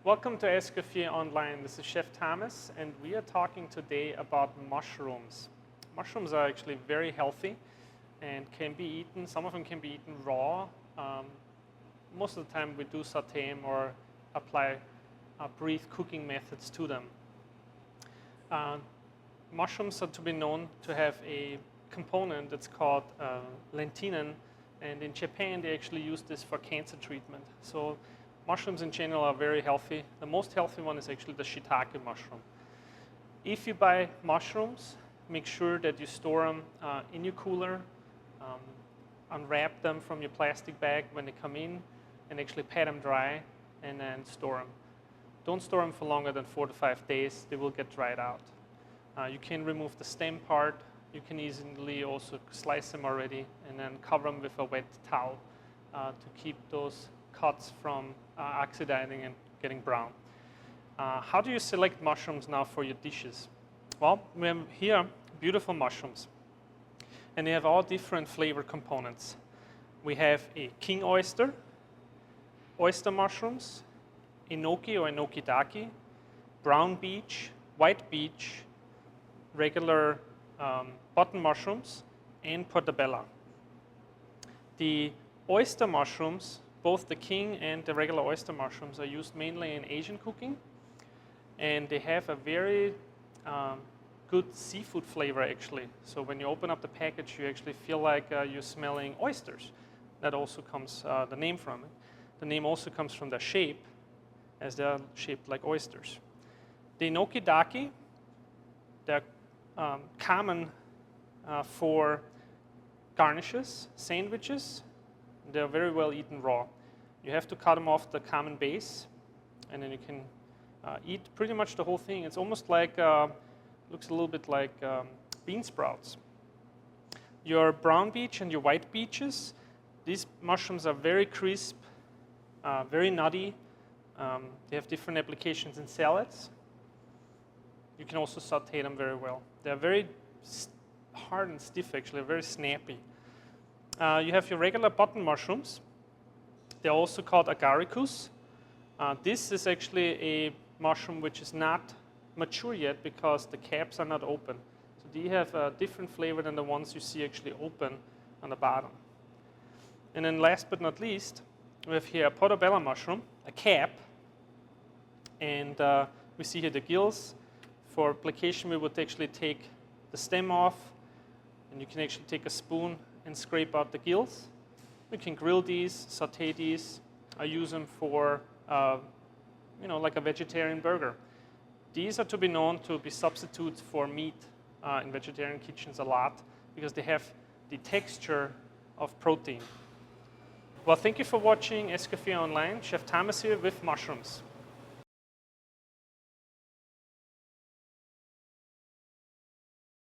Welcome to Escoffier Online. This is Chef Thomas, and we are talking today about mushrooms. Mushrooms are actually very healthy and can be eaten. Some of them can be eaten raw. Most of the time we do saute them or apply brief cooking methods to them. Mushrooms are to be known to have a component that's called lentinin, and in Japan they actually use this for cancer treatment. So mushrooms in general are very healthy. The most healthy one is actually the Shiitake mushroom. If you buy mushrooms, make sure that you store them in your cooler, unwrap them from your plastic bag when they come in, and actually pat them dry and then store them. Don't store them for longer than 4 to 5 days. They will get dried out. You can remove the stem part. You can easily also slice them already and then cover them with a wet towel to keep those cuts from oxidizing and getting brown. How do you select mushrooms now for your dishes? Well, we have here beautiful mushrooms, and they have all different flavor components. We have a king oyster, oyster mushrooms, enoki or enokidake, brown beach, white beach, regular button mushrooms, and portobello. The oyster mushrooms, both the king and the regular oyster mushrooms, are used mainly in Asian cooking, and they have a very good seafood flavor actually. So when you open up the package, you actually feel like you're smelling oysters. That also comes the name from it. The name also comes from their shape, as they're shaped like oysters. The Enokidake, they're common for garnishes, sandwiches. They're very well eaten raw. You have to cut them off the common base, and then you can eat pretty much the whole thing. It's almost like, looks a little bit like bean sprouts. Your brown beach and your white beaches, these mushrooms are very crisp, very nutty. They have different applications in salads. You can also saute them very well. They're very hard and stiff actually, very snappy. You have your regular button mushrooms. They're also called agaricus. This is actually a mushroom which is not mature yet because the caps are not open. So they have a different flavor than the ones you see actually open on the bottom. And then last but not least, we have here a portobello mushroom, a cap, and we see here the gills. For application, we would actually take the stem off, and you can actually take a spoon and scrape out the gills. We can grill these, saute these. I use them for, like a vegetarian burger. These are to be known to be substitutes for meat in vegetarian kitchens a lot because they have the texture of protein. Well, thank you for watching Escoffier Online. Chef Thomas here with mushrooms.